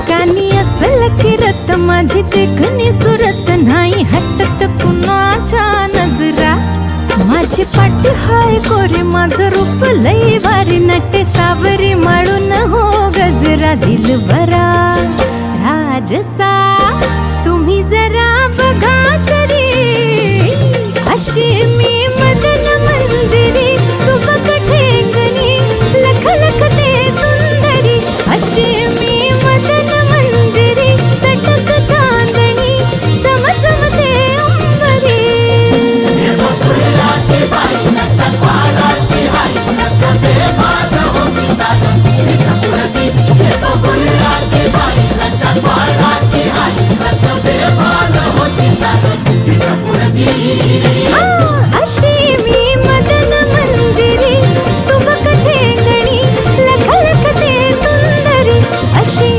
कानी असल किरत माझी देखणी सुरत नाही हटत कुणाच्या नजरा माझी पाठी हाय कोरे माझं रूप लई भारी नटे सावरी माळून हो गजरा दिलबरा राजसा तुम्ही जरा बघा तरी अशी मी